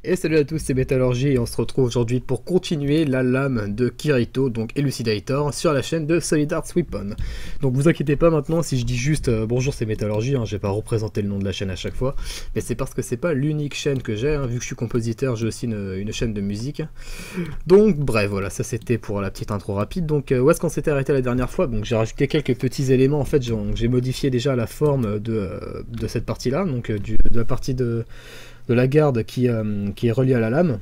Et salut à tous, c'est Métallurgie et on se retrouve aujourd'hui pour continuer la lame de Kirito, donc Elucidator, sur la chaîne de Solid Arts Weapon. Donc vous inquiétez pas maintenant si je dis juste bonjour c'est Métallurgie, je vais pas représenter le nom de la chaîne à chaque fois, mais c'est parce que c'est pas l'unique chaîne que j'ai, vu que je suis compositeur j'ai aussi une chaîne de musique. Donc bref, voilà, ça c'était pour la petite intro rapide. Donc où est-ce qu'on s'était arrêté la dernière fois? Donc j'ai rajouté quelques petits éléments, en fait j'ai modifié déjà la forme de cette partie-là, donc de la partie de la garde qui est reliée à la lame.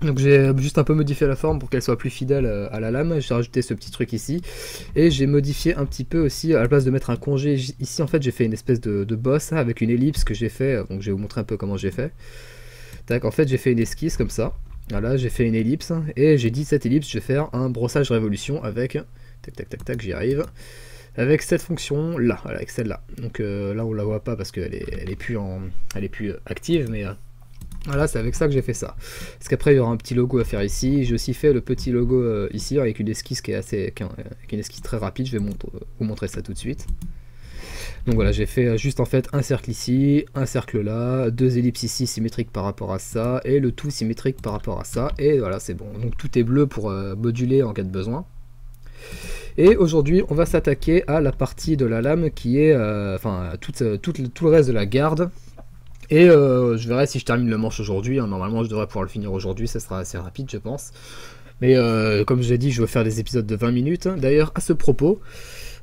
Donc j'ai juste un peu modifié la forme pour qu'elle soit plus fidèle à la lame. J'ai rajouté ce petit truc ici. Et j'ai modifié un petit peu aussi, à la place de mettre un congé, ici en fait j'ai fait une espèce de boss avec une ellipse que j'ai fait. Donc je vais vous montrer un peu comment j'ai fait. Tac, en fait j'ai fait une esquisse comme ça. Voilà, j'ai fait une ellipse. Et j'ai dit cette ellipse, je vais faire un brossage révolution avec... Tac tac tac tac, j'y arrive. Avec cette fonction là, voilà, avec celle-là. Donc là on la voit pas parce qu'elle est plus active, mais voilà, c'est avec ça que j'ai fait ça. Parce qu'après il y aura un petit logo à faire ici. J'ai aussi fait le petit logo ici avec une esquisse qui est avec une esquisse très rapide. Je vais vous montrer ça tout de suite. Donc voilà, j'ai fait juste en fait un cercle ici, un cercle là, deux ellipses ici symétriques par rapport à ça, et le tout symétrique par rapport à ça. Et voilà, c'est bon. Donc tout est bleu pour moduler en cas de besoin. Et aujourd'hui, on va s'attaquer à la partie de la lame qui est, tout le reste de la garde. Et je verrai si je termine le manche aujourd'hui. Normalement, je devrais pouvoir le finir aujourd'hui. Ça sera assez rapide, je pense. Mais comme je l'ai dit, je vais faire des épisodes de 20 minutes. D'ailleurs, à ce propos,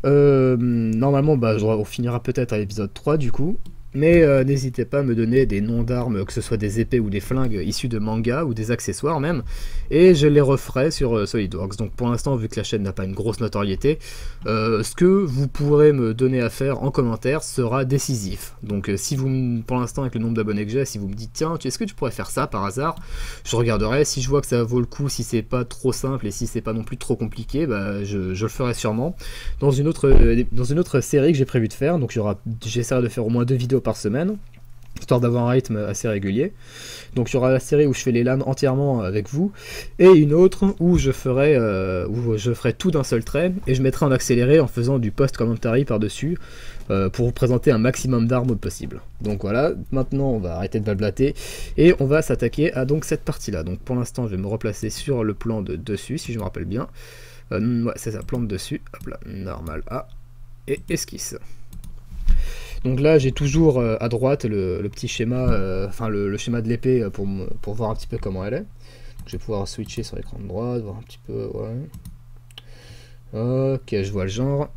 normalement, on finira peut-être à l'épisode 3 du coup. Mais n'hésitez pas à me donner des noms d'armes, que ce soit des épées ou des flingues issus de manga ou des accessoires même, et je les referai sur SolidWorks. Donc pour l'instant, vu que la chaîne n'a pas une grosse notoriété, ce que vous pourrez me donner à faire en commentaire sera décisif. Donc si vous, pour l'instant avec le nombre d'abonnés que j'ai, si vous me dites tiens, est-ce que tu pourrais faire ça par hasard, je regarderai. Si je vois que ça vaut le coup, si c'est pas trop simple et si c'est pas non plus trop compliqué, je le ferai sûrement dans une autre série que j'ai prévu de faire. Donc j'essaierai de faire au moins 2 vidéos par semaine, histoire d'avoir un rythme assez régulier. Donc il y aura la série où je fais les lames entièrement avec vous, et une autre où je ferai tout d'un seul trait, et je mettrai en accéléré en faisant du post-commentary par-dessus, pour vous présenter un maximum d'armes possible. Donc voilà, maintenant on va arrêter de blablater, et on va s'attaquer à donc cette partie-là. Donc pour l'instant je vais me replacer sur le plan de dessus, si je me rappelle bien. Ouais, c'est ça, plan de dessus, hop là, normal A, et esquisse. Donc là j'ai toujours à droite le petit schéma, le schéma de l'épée pour voir un petit peu comment elle est. Donc, je vais pouvoir switcher sur l'écran de droite, voir un petit peu, ouais. Ok, je vois le genre.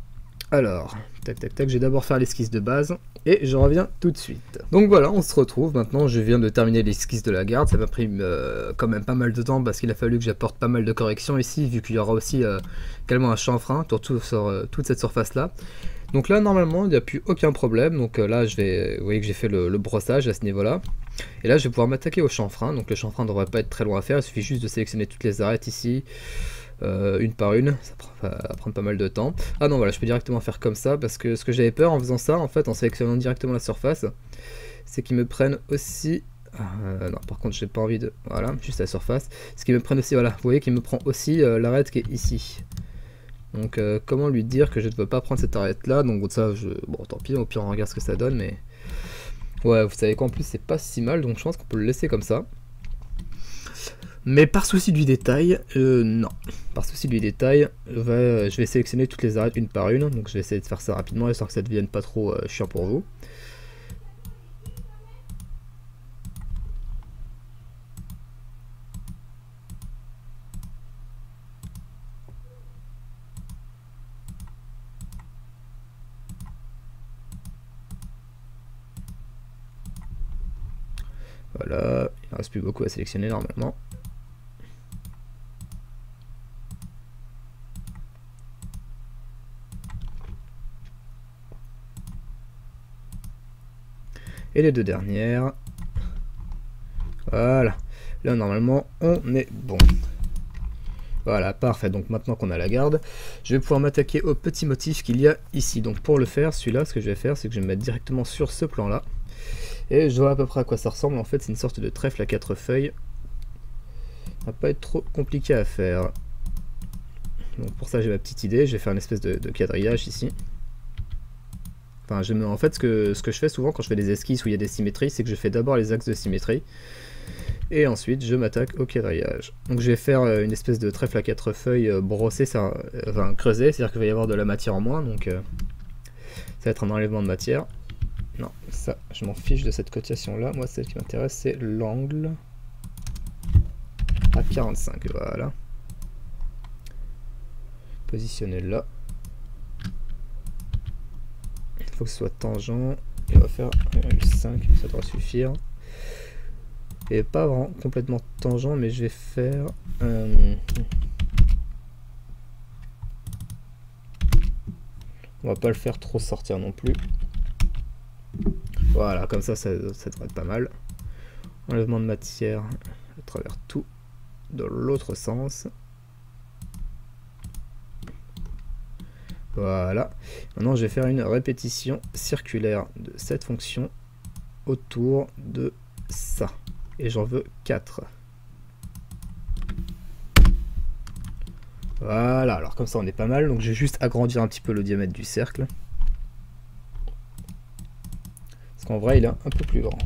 Alors, tac tac tac, je vais d'abord faire l'esquisse de base, et je reviens tout de suite. Donc voilà, on se retrouve, maintenant je viens de terminer l'esquisse de la garde, ça m'a pris quand même pas mal de temps, parce qu'il a fallu que j'apporte pas mal de corrections ici, vu qu'il y aura aussi également un chanfrein, sur toute cette surface là. Donc là normalement il n'y a plus aucun problème, donc là vous voyez que j'ai fait le brossage à ce niveau là. Et là je vais pouvoir m'attaquer au chanfrein, donc le chanfrein ne devrait pas être très loin à faire, il suffit juste de sélectionner toutes les arêtes ici, une par une, ça va prendre pas mal de temps. Ah non voilà, je peux directement faire comme ça, parce que ce que j'avais peur en faisant ça, en fait en sélectionnant directement la surface, c'est qu'ils me prennent aussi... non par contre j'ai pas envie de... Voilà, juste la surface. Ce qu'ils me prennent aussi, voilà, vous voyez qu'il me prend aussi l'arête qui est ici. Donc comment lui dire que je ne veux pas prendre cette arête là, donc ça bon tant pis, au pire on regarde ce que ça donne, mais ouais vous savez qu'en plus c'est pas si mal, donc je pense qu'on peut le laisser comme ça. Mais par souci du détail, non, par souci du détail, je vais sélectionner toutes les arêtes une par une, donc je vais essayer de faire ça rapidement histoire que ça ne devienne pas trop chiant pour vous. Voilà, il ne reste plus beaucoup à sélectionner normalement. Et les deux dernières. Voilà, là normalement on est bon. Voilà, parfait, donc maintenant qu'on a la garde, je vais pouvoir m'attaquer au petit motif qu'il y a ici. Donc pour le faire, celui-là, ce que je vais faire, c'est que je vais me mettre directement sur ce plan-là. Et je vois à peu près à quoi ça ressemble. En fait, c'est une sorte de trèfle à 4 feuilles. Ça va pas être trop compliqué à faire. Donc pour ça, j'ai ma petite idée. Je vais faire une espèce de quadrillage ici. Enfin, en fait, ce que je fais souvent quand je fais des esquisses où il y a des symétries, c'est que je fais d'abord les axes de symétrie. Et ensuite, je m'attaque au quadrillage. Donc je vais faire une espèce de trèfle à 4 feuilles brossé, enfin creusé, c'est-à-dire qu'il va y avoir de la matière en moins, donc ça va être un enlèvement de matière. Non, ça, je m'en fiche de cette cotation-là. Moi, celle qui m'intéresse, c'est l'angle à 45, voilà. Positionner là. Il faut que ce soit tangent. Et on va faire 1,5, ça devrait suffire. Et pas vraiment complètement tangent, mais je vais faire... on va pas le faire trop sortir non plus. Voilà, comme ça devrait être pas mal. Enlèvement de matière à travers tout, de l'autre sens. Voilà. Maintenant, je vais faire une répétition circulaire de cette fonction autour de ça. Et j'en veux 4. Voilà, alors comme ça on est pas mal. Donc je vais juste agrandir un petit peu le diamètre du cercle. Parce qu'en vrai il est un peu plus grand.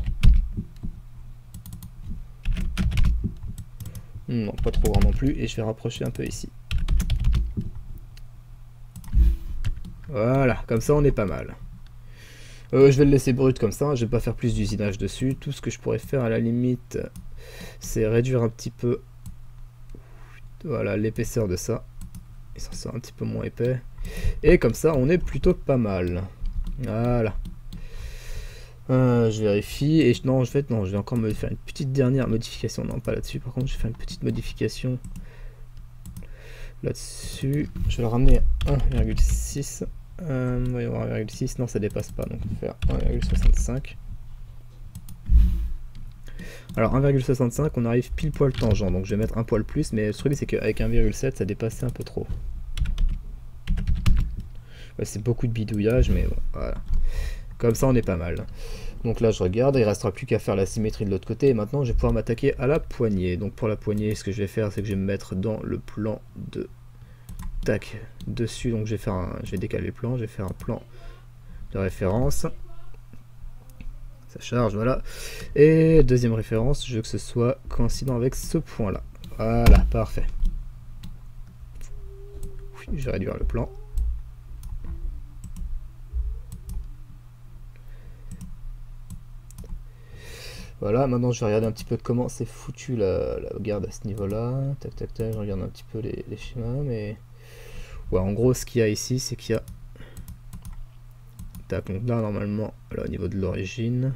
Non, pas trop grand non plus. Et je vais rapprocher un peu ici. Voilà, comme ça on est pas mal. Je vais le laisser brut comme ça, je vais pas faire plus d'usinage dessus. Tout ce que je pourrais faire à la limite, c'est réduire un petit peu, voilà, l'épaisseur de ça. Et ça sort un petit peu moins épais. Et comme ça, on est plutôt pas mal. Voilà. Je vérifie. Et non, je vais encore me faire une petite dernière modification. Non, pas là-dessus. Par contre, je vais faire une petite modification là-dessus. Je vais le ramener à 1,6. Voyons, 1,6, non ça dépasse pas, donc on va faire 1,65. Alors 1,65 on arrive pile poil tangent, donc je vais mettre un poil plus, mais le truc c'est qu'avec 1,7 ça dépassait un peu trop. Ouais, c'est beaucoup de bidouillage, mais bon, voilà. Comme ça on est pas mal. Donc là je regarde, il restera plus qu'à faire la symétrie de l'autre côté, et maintenant je vais pouvoir m'attaquer à la poignée. Donc pour la poignée, ce que je vais faire, c'est que je vais me mettre dans le plan de... Tac, dessus, donc je vais décaler le plan, je vais faire un plan de référence. Ça charge, voilà. Et deuxième référence, je veux que ce soit coïncident avec ce point là. Voilà, parfait. Je vais réduire le plan. Voilà, maintenant je vais regarder un petit peu comment c'est foutu la garde à ce niveau là. Tac tac tac, je regarde un petit peu les schémas, mais... Ouais, en gros, ce qu'il y a ici, c'est qu'il y a... Tac, donc là, normalement, là, au niveau de l'origine...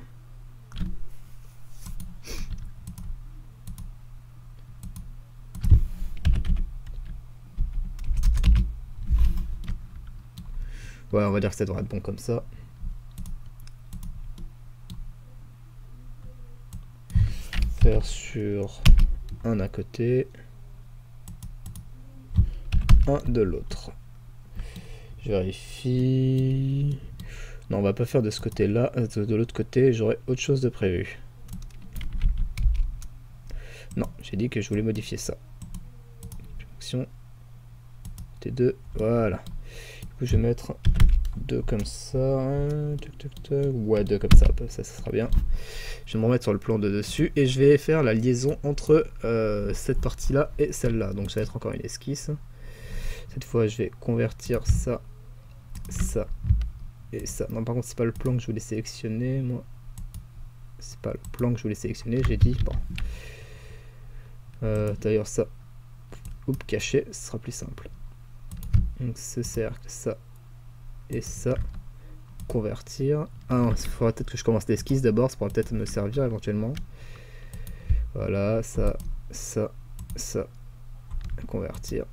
Ouais, on va dire que ça devrait être bon comme ça. Faire sur un à côté. Un de l'autre. Je vérifie. Non, on va pas faire de ce côté-là. De l'autre côté, j'aurais autre chose de prévu. Non, j'ai dit que je voulais modifier ça. Action. T2, voilà. Du coup, je vais mettre 2 comme ça. Tac, tac, tac. Ouais, 2 comme ça sera bien. Je vais me remettre sur le plan de dessus et je vais faire la liaison entre cette partie-là et celle-là. Donc, ça va être encore une esquisse. Cette fois, je vais convertir ça, ça et ça. Non, par contre, c'est pas le plan que je voulais sélectionner, moi. C'est pas le plan que je voulais sélectionner, j'ai dit. Bon. D'ailleurs, ça, oups, caché, ce sera plus simple. Donc, ce cercle, ça et ça. Convertir. Ah, il faudra peut-être que je commence l'esquisse d'abord, ça pourra peut-être me servir éventuellement. Voilà, ça, ça, ça. Convertir.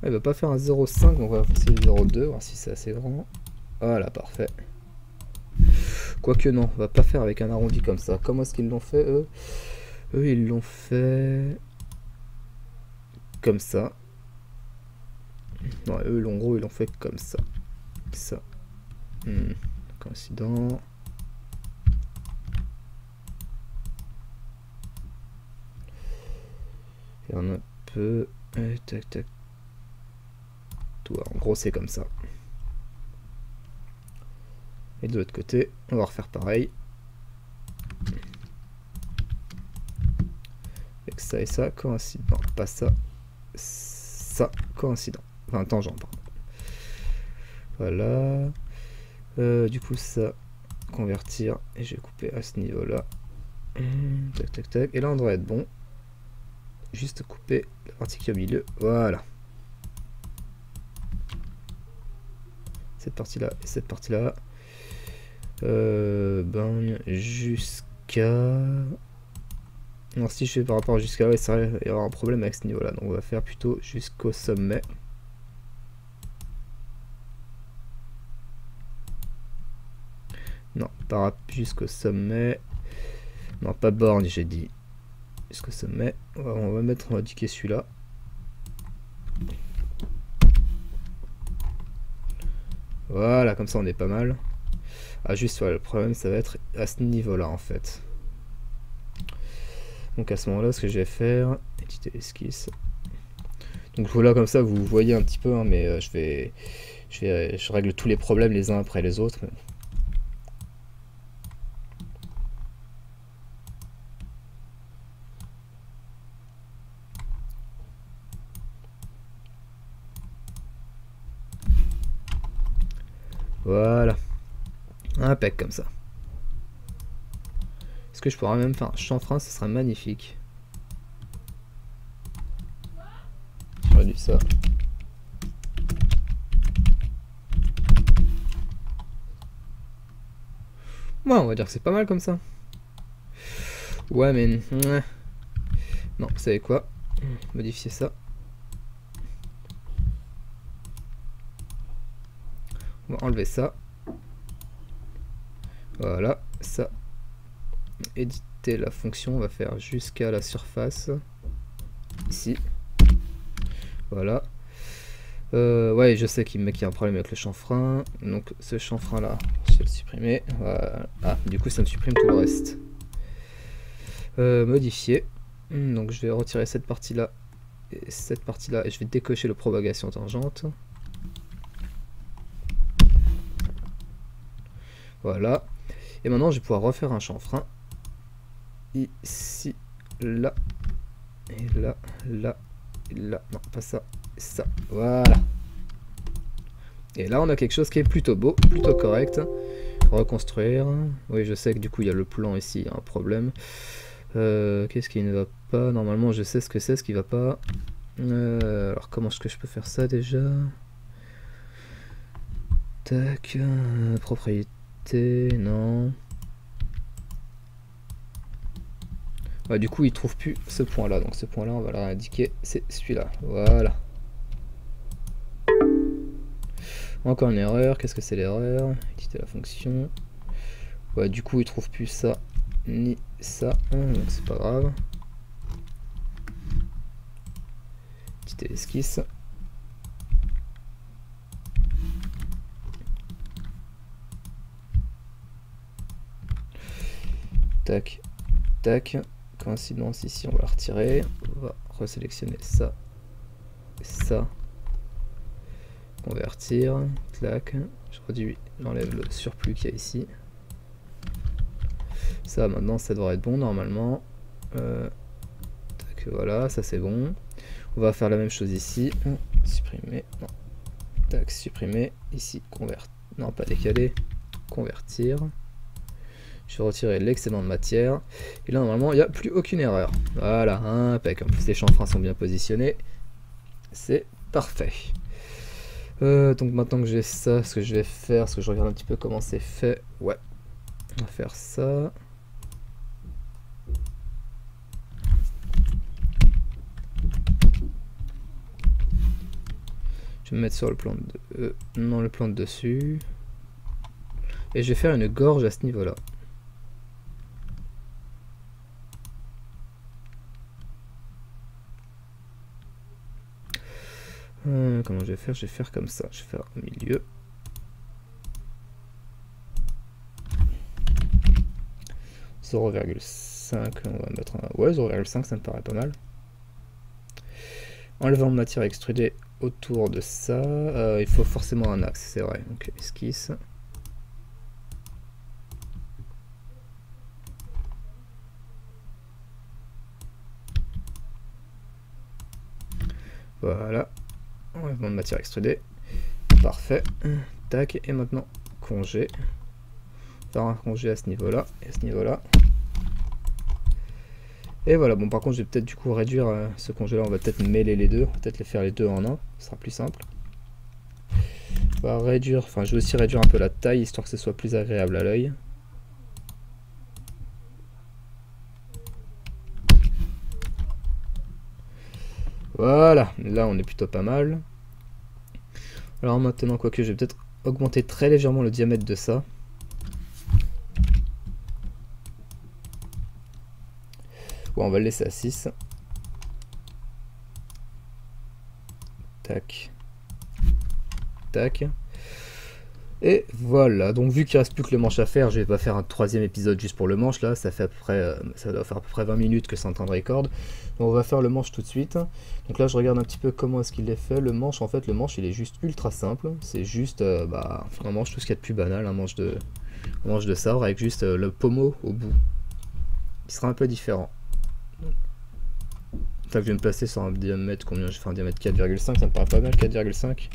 Il va pas faire un 0,5, donc on va essayer le 0,2, voir si c'est assez grand. Voilà, parfait. Quoique non, on va pas faire avec un arrondi comme ça. Comment est-ce qu'ils l'ont fait, eux? Eux, ils l'ont fait... comme ça. Non, eux, en gros, ils l'ont fait comme ça. Ça. Coïncident. Et on a un peu... tac, tac. En gros, c'est comme ça. Et de l'autre côté, on va refaire pareil. Avec ça et ça, coïncident. Pas ça. Ça, coïncident. Enfin, tangent, pardon. Voilà. Du coup, ça, convertir. Et je vais couper à ce niveau-là. Tac, tac, tac. Et là, on devrait être bon. Juste couper la partie qui est au milieu. Voilà. Cette partie-là et cette partie-là. Ben, jusqu'à... Non, si je fais par rapport à jusqu'à... Ouais, ça va y avoir un problème avec ce niveau-là. Donc, on va faire plutôt jusqu'au sommet. Non, pas jusqu'au sommet. Non, pas borne, j'ai dit. Jusqu'au sommet. On va mettre, on va indiquer celui-là. Voilà, comme ça on est pas mal. Ah, juste, voilà, le problème, ça va être à ce niveau-là, en fait. Donc, à ce moment-là, ce que je vais faire... Éditer l'esquisse. Donc, voilà, comme ça, vous voyez un petit peu, hein, mais je règle tous les problèmes les uns après les autres. Mais... Voilà. Impec comme ça. Est-ce que je pourrais même faire un chanfrein? Ce serait magnifique. J'aurais dû ça. Ouais, on va dire que c'est pas mal comme ça. Ouais, mais... Non, vous savez quoi? Modifier ça. On va enlever ça. Voilà, ça. Éditer la fonction, on va faire jusqu'à la surface. Ici. Voilà. Ouais, je sais qu'il y a un problème avec le chanfrein. Donc ce chanfrein là, je vais le supprimer. Voilà. Ah, du coup ça me supprime tout le reste. Modifier. Donc je vais retirer cette partie là et cette partie là et je vais décocher le propagation tangente. Voilà. Et maintenant je vais pouvoir refaire un chanfrein. Ici, là, et là, là, et là. Non, pas ça, ça. Voilà. Et là, on a quelque chose qui est plutôt beau, plutôt correct. Reconstruire. Oui, je sais que du coup, il y a le plan ici, il y a un problème. Qu'est-ce qui ne va pas? Normalement, je sais ce que c'est, ce qui va pas. Alors, comment est-ce que je peux faire ça déjà? Tac. Propriété, non. Ouais, du coup, il trouve plus ce point-là. Donc, ce point-là, on va leur indiquer, c'est celui-là. Voilà. Encore une erreur. Qu'est-ce que c'est l'erreur? Éditer la fonction. Ouais, du coup, il trouve plus ça ni ça. Donc, c'est pas grave. Éditer l'esquisse. Tac, tac. Coïncidence ici, on va la retirer. On va resélectionner ça. Ça. Convertir. Clac. Je réduis, j'enlève le surplus qu'il y a ici. Ça, maintenant, ça devrait être bon normalement. Tac, voilà, ça c'est bon. On va faire la même chose ici. Supprimer. Non. Tac, supprimer. Ici, convertir. Non, pas décaler. Convertir. Je vais retirer l'excédent de matière. Et là, normalement, il n'y a plus aucune erreur. Voilà, impec. En plus, les chanfreins sont bien positionnés. C'est parfait. Donc, maintenant que j'ai ça, ce que je vais faire, ce que je regarde un petit peu comment c'est fait. Ouais. On va faire ça. Je vais me mettre sur le plan de... non, le plan de dessus. Et je vais faire une gorge à ce niveau-là. Comment je vais faire? Je vais faire comme ça. Je vais faire au milieu. « 0,5 ». On va mettre un... Ouais, 0,5, ça me paraît pas mal. Enlevant de matière extrudée autour de ça. Il faut forcément un axe, c'est vrai. Donc esquisse. Voilà. Enlèvement de matière extrudée. Parfait. Tac. Et maintenant, congé. Faire un congé à ce niveau-là et à ce niveau-là. Et voilà. Bon, par contre, je vais peut-être du coup réduire ce congé-là. On va peut-être mêler les deux. Peut-être les faire les deux en un. Ce sera plus simple. On va réduire. Enfin, je vais aussi réduire un peu la taille histoire que ce soit plus agréable à l'œil. Voilà, là on est plutôt pas mal. Alors maintenant, quoique, je vais peut-être augmenter très légèrement le diamètre de ça. Bon, on va le laisser à 6. Tac. Tac. Et voilà, donc vu qu'il reste plus que le manche à faire, je vais pas faire un troisième épisode juste pour le manche là, ça fait à peu près, ça doit faire à peu près 20 minutes que c'est en train de record. Donc on va faire le manche tout de suite. Donc là je regarde un petit peu comment est-ce qu'il est fait. Le manche, en fait, le manche il est juste ultra simple. C'est juste un manche, tout ce qu'il y a de plus banal, un manche de sabre avec juste le pommeau au bout. Qui sera un peu différent. Là que je viens de placer sur un diamètre, combien j'ai fait un diamètre 4,5, ça me paraît pas mal, 4,5.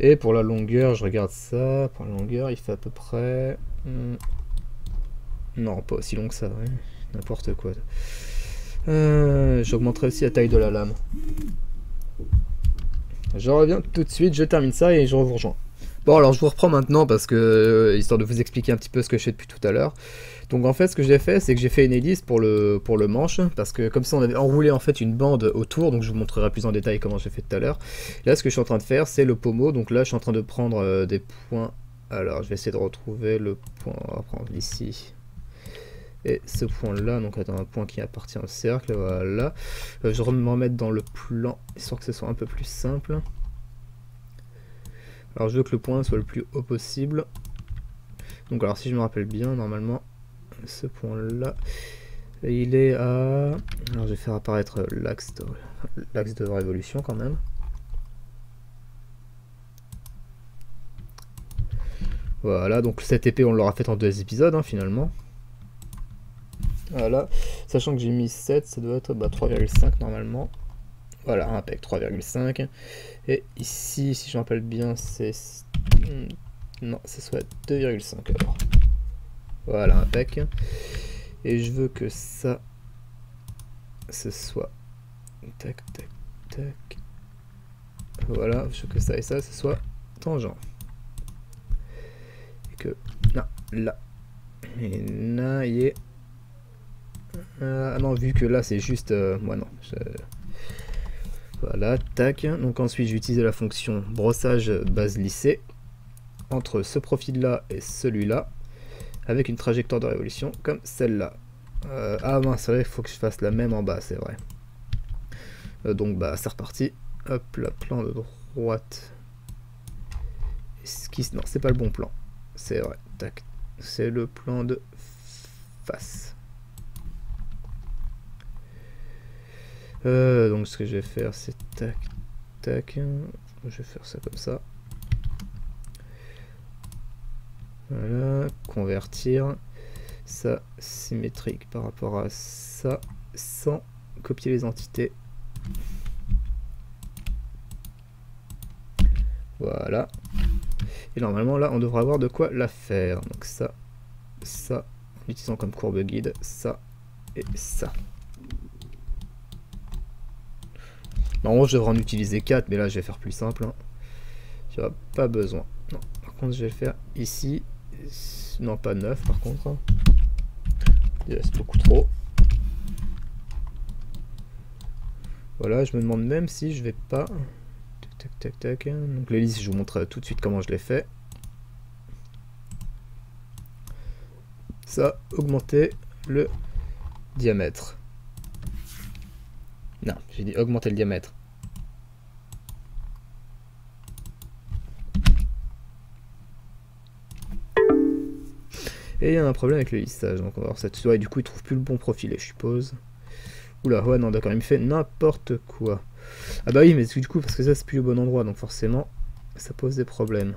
Et pour la longueur, je regarde ça. Pour la longueur, il fait à peu près... Non, pas aussi long que ça, ouais. N'importe quoi. J'augmenterai aussi la taille de la lame. Je reviens tout de suite, je termine ça et je vous rejoins. Bon, alors je vous reprends maintenant parce que, histoire de vous expliquer un petit peu ce que je fais depuis tout à l'heure. Donc en fait, ce que j'ai fait, c'est que j'ai fait une hélice pour le manche, parce que comme ça on avait enroulé en fait une bande autour, donc je vous montrerai plus en détail comment j'ai fait tout à l'heure. Là, ce que je suis en train de faire, c'est le pommeau, donc là je suis en train de prendre des points. Alors je vais essayer de retrouver le point, on va prendre ici. Et ce point-là, donc un point qui appartient au cercle, voilà. Je vais me remettre dans le plan, histoire que ce soit un peu plus simple. Alors je veux que le point soit le plus haut possible. Donc alors si je me rappelle bien, normalement, ce point là il est à... Alors je vais faire apparaître l'axe de révolution quand même. Voilà, donc cette épée on l'aura faite en 2 épisodes finalement. Voilà, sachant que j'ai mis 7, ça doit être 3,5 normalement. Voilà, impec 3,5. Et ici, si je me rappelle bien, c'est... Non, ce soit 2,5 alors. Voilà, impec. Et je veux que ça, ce soit... Tac, tac, tac. Voilà, je veux que ça et ça, ce soit tangent. Et que... Non, là. Et là, il est... Ah non, vu que là, c'est juste... Moi, non. Voilà, tac. Donc ensuite, j'utilise la fonction brossage base lissée entre ce profil-là et celui-là, avec une trajectoire de révolution comme celle-là. Ah mince, c'est vrai, il faut que je fasse la même en bas, c'est vrai. Donc c'est reparti. Hop, là, plan de droite. Esquisse, non, c'est pas le bon plan. C'est vrai, tac. C'est le plan de face. Donc ce que je vais faire, c'est tac, tac. Je vais faire ça comme ça. Voilà, convertir ça symétrique par rapport à ça sans copier les entités. Voilà. Et normalement là on devrait avoir de quoi la faire. Donc ça, en utilisant comme courbe guide, ça et ça. Normalement je devrais en utiliser 4, mais là je vais faire plus simple. Tu n'as pas besoin. Non. Par contre je vais le faire ici. Non, pas 9 par contre. C'est beaucoup trop. Voilà, je me demande même si je vais pas... Tac, tac, tac, tac. Donc l'hélice, je vous montre tout de suite comment je l'ai fait. Ça, augmenter le diamètre. Non, j'ai dit augmenter le diamètre. Et il y a un problème avec le lissage, donc on va voir ça. Ouais, du coup, il trouve plus le bon profil, je suppose. Oula, ouais, non, d'accord, il me fait n'importe quoi. Ah bah oui, mais du coup, parce que ça, c'est plus au bon endroit, donc forcément, ça pose des problèmes.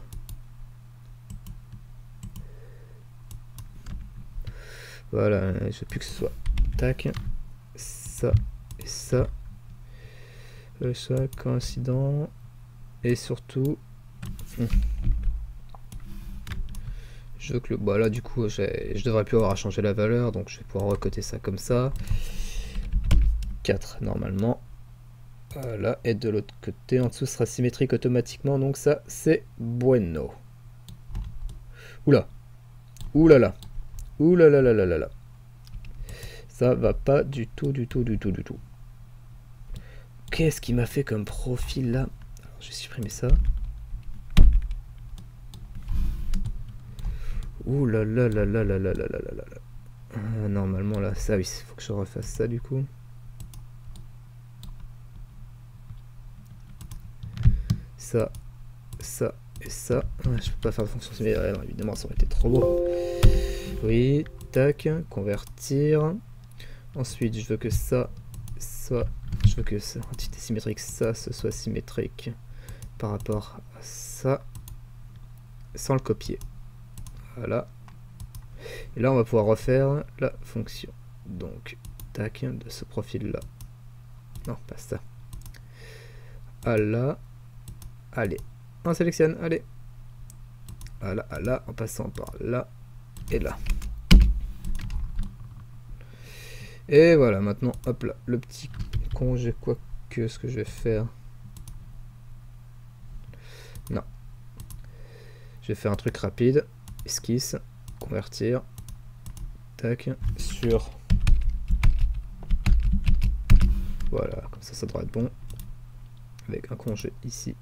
Voilà, je veux plus que ce soit... Tac. ça et ça. Ça, coïncident. Et surtout... Je veux que le... Bah là du coup je devrais plus avoir à changer la valeur, donc je vais pouvoir recoter ça comme ça. 4 normalement. Voilà, et de l'autre côté, en dessous sera symétrique automatiquement, donc ça c'est bueno. Oula. Oulala. Oulala là là là là. Ça va pas du tout, du tout, du tout, du tout. Qu'est-ce qu'il m'a fait comme profil là? Alors, je vais supprimer ça. Ouh là là là là là là là là là là. Normalement là, ça oui, il faut que je refasse ça du coup. Ça, ça et ça. Je peux pas faire de fonction similaire, non, évidemment ça aurait été trop beau. Oui, tac, convertir. Ensuite je veux que ça soit... Je veux que cette entité symétrique, ça, ce soit symétrique par rapport à ça, sans le copier. Voilà. Et là, on va pouvoir refaire la fonction. Donc, tac, de ce profil-là. Non, pas ça. À là. Allez. On sélectionne, allez. Voilà, à là, en passant par là et là. Et voilà, maintenant, hop là, le petit congé, quoi que ce que je vais faire. Non. Je vais faire un truc rapide. Esquisse, convertir. Tac, sur. Voilà, comme ça devrait être bon. Avec un congé ici.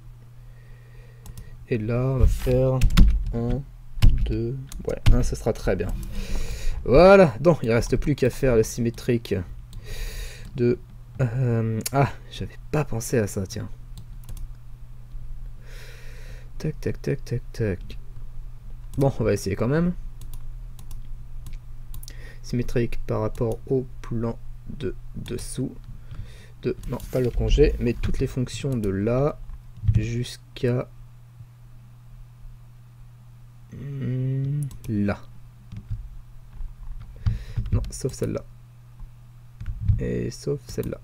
Et là, on va faire 1, 2, ouais, 1, ça sera très bien. Voilà, donc il ne reste plus qu'à faire le symétrique de... ah, j'avais pas pensé à ça, tiens. Tac, tac, tac, tac, tac. Bon, on va essayer quand même. Symétrique par rapport au plan de dessous. Non, pas le congé, mais toutes les fonctions de là jusqu'à... là. Non, sauf celle-là. Et sauf celle-là.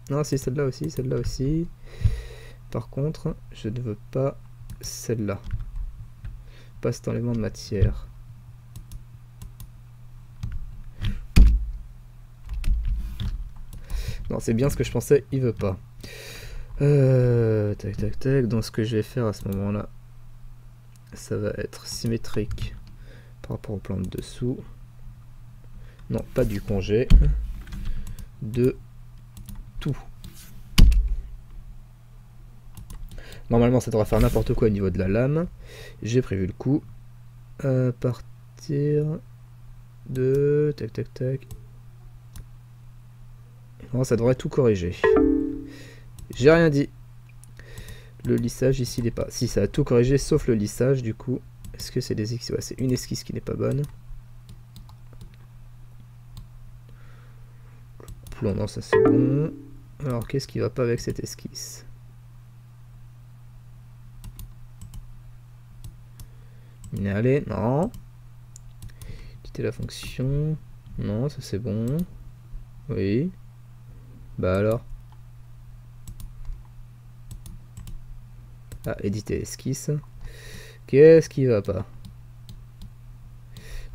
Non, si, celle-là aussi, celle-là aussi. Par contre, je ne veux pas celle-là. Pas cet enlèvement de matière. Non, c'est bien ce que je pensais, il veut pas. Tac, tac, tac. Donc ce que je vais faire à ce moment-là, ça va être symétrique par rapport au plan de dessous. Non, pas du congé. De tout. Normalement, ça devrait faire n'importe quoi au niveau de la lame. J'ai prévu le coup. À partir de... Tac, tac, tac. Non, ça devrait tout corriger. J'ai rien dit. Le lissage ici, il n'est pas... Si, ça a tout corrigé, sauf le lissage, du coup. Est-ce que c'est des esquisses? Ouais, c'est une esquisse qui n'est pas bonne. Plan, non, ça c'est bon. Alors, qu'est-ce qui va pas avec cette esquisse? Allez, non. Quitter la fonction. Non, ça c'est bon. Oui. Bah alors. Ah, éditer esquisse. Qu'est-ce qui va pas?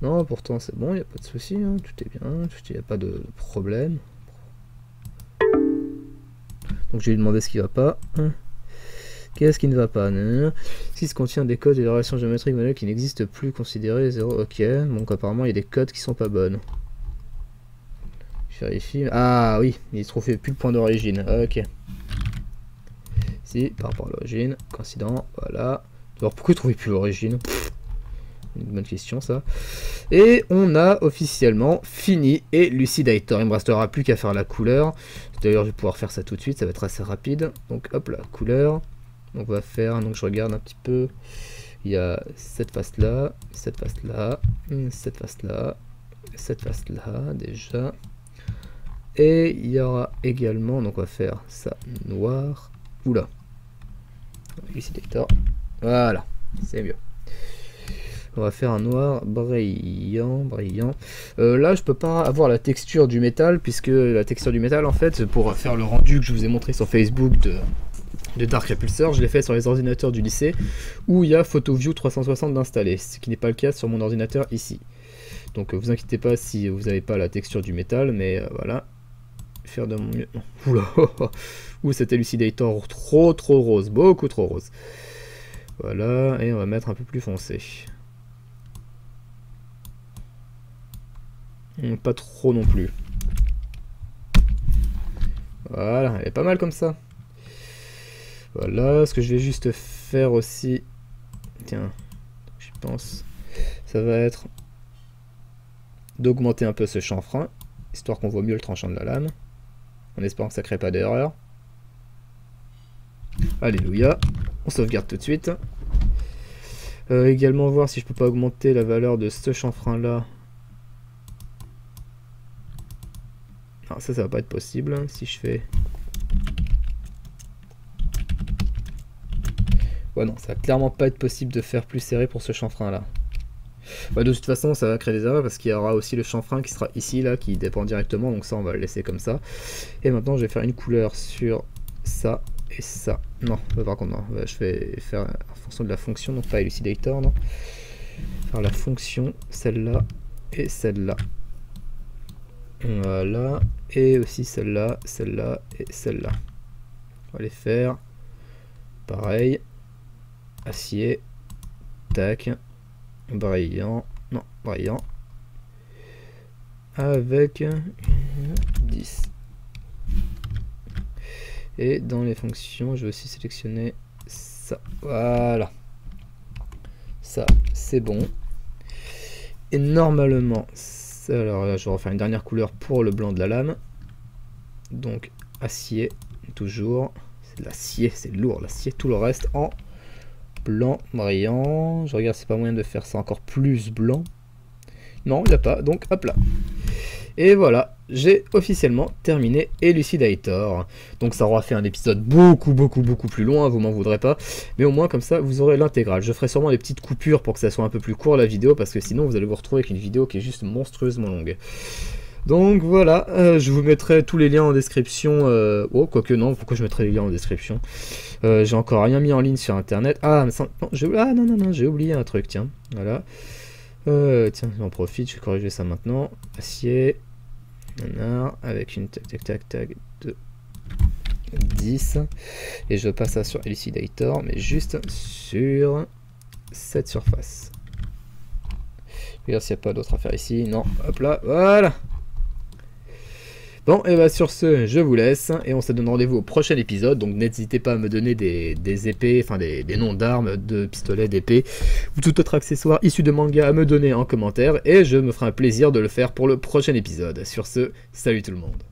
Non, pourtant c'est bon, il n'y a pas de souci, hein, tout est bien, il n'y a pas de problème. Donc je vais lui demander ce qui va pas. Qu'est-ce qui ne va pas? Si ce contient des codes et des relations géométriques manuelles qui n'existent plus, considérés 0. Ok, donc apparemment il y a des codes qui sont pas bonnes. Je vérifie. Ah oui, il se trouvait plus le point d'origine. Ok. Si, par rapport à l'origine, coïncident, voilà. Alors pourquoi il ne trouvait plus l'origine? Une bonne question ça. Et on a officiellement fini Elucidator. Il ne me restera plus qu'à faire la couleur. D'ailleurs je vais pouvoir faire ça tout de suite, ça va être assez rapide. Donc hop la couleur. Donc on va faire, donc je regarde un petit peu. Il y a cette face là, cette face là, cette face là, cette face là déjà. Et il y aura également, donc on va faire ça noir. Oula. Elucidator. Voilà, c'est mieux. On va faire un noir brillant, brillant. Là, je peux pas avoir la texture du métal, puisque la texture du métal, en fait, pour faire le rendu que je vous ai montré sur Facebook de Dark Repulsor, je l'ai fait sur les ordinateurs du lycée, où il y a PhotoView 360 d'installer, ce qui n'est pas le cas sur mon ordinateur ici. Donc vous inquiétez pas si vous n'avez pas la texture du métal, mais voilà. Faire de mon mieux. Oula, ouh, cet élucidator trop rose, beaucoup trop rose. Voilà, et on va mettre un peu plus foncé. Pas trop non plus. Voilà, elle est pas mal comme ça. Voilà, ce que je vais juste faire aussi, tiens, je pense, ça va être d'augmenter un peu ce chanfrein, histoire qu'on voit mieux le tranchant de la lame, en espérant que ça crée pas d'erreur. Alléluia, on sauvegarde tout de suite. Également voir si je peux pas augmenter la valeur de ce chanfrein là. Non, ça va pas être possible, hein, si je fais... Ouais, non, ça va clairement pas être possible de faire plus serré pour ce chanfrein là. Ouais, de toute façon, ça va créer des erreurs parce qu'il y aura aussi le chanfrein qui sera ici, là, qui dépend directement. Donc ça, on va le laisser comme ça. Et maintenant, je vais faire une couleur sur ça et ça. Non, par contre, non. Je vais faire en fonction de la fonction, donc pas Elucidator, non. Faire la fonction, celle-là et celle-là. Voilà. Et aussi celle-là, celle-là et celle-là. On va les faire pareil. Acier. Tac. Brillant, non, brillant, avec 10. Et dans les fonctions, je vais aussi sélectionner ça. Voilà. Ça, c'est bon. Et normalement, alors là, je vais refaire une dernière couleur pour le blanc de la lame. Donc, acier, toujours. C'est de l'acier, c'est lourd, l'acier. Tout le reste en blanc brillant. Je regarde si c'est pas moyen de faire ça encore plus blanc. Non, il n'y a pas, donc hop là. Et voilà, j'ai officiellement terminé Elucidator. Donc ça aura fait un épisode beaucoup plus long, hein, vous m'en voudrez pas. Mais au moins comme ça, vous aurez l'intégrale. Je ferai sûrement des petites coupures pour que ça soit un peu plus court la vidéo, parce que sinon vous allez vous retrouver avec une vidéo qui est juste monstrueusement longue. Donc voilà, je vous mettrai tous les liens en description. Oh, quoique non, pourquoi je mettrai les liens en description? J'ai encore rien mis en ligne sur internet. Ah, mais ça, non, j'ai oublié un truc, tiens. Voilà. Tiens, j'en profite, je vais corriger ça maintenant. Acier. Avec une tac de 10. Et je passe ça sur Elucidator, mais juste sur cette surface. Regarde s'il n'y a pas d'autre à faire ici. Non, hop là, voilà. Bon, et bah sur ce, je vous laisse, et on se donne rendez-vous au prochain épisode, donc n'hésitez pas à me donner des épées, enfin des noms d'armes, de pistolets, d'épées, ou tout autre accessoire issu de manga à me donner en commentaire, et je me ferai un plaisir de le faire pour le prochain épisode. Sur ce, salut tout le monde.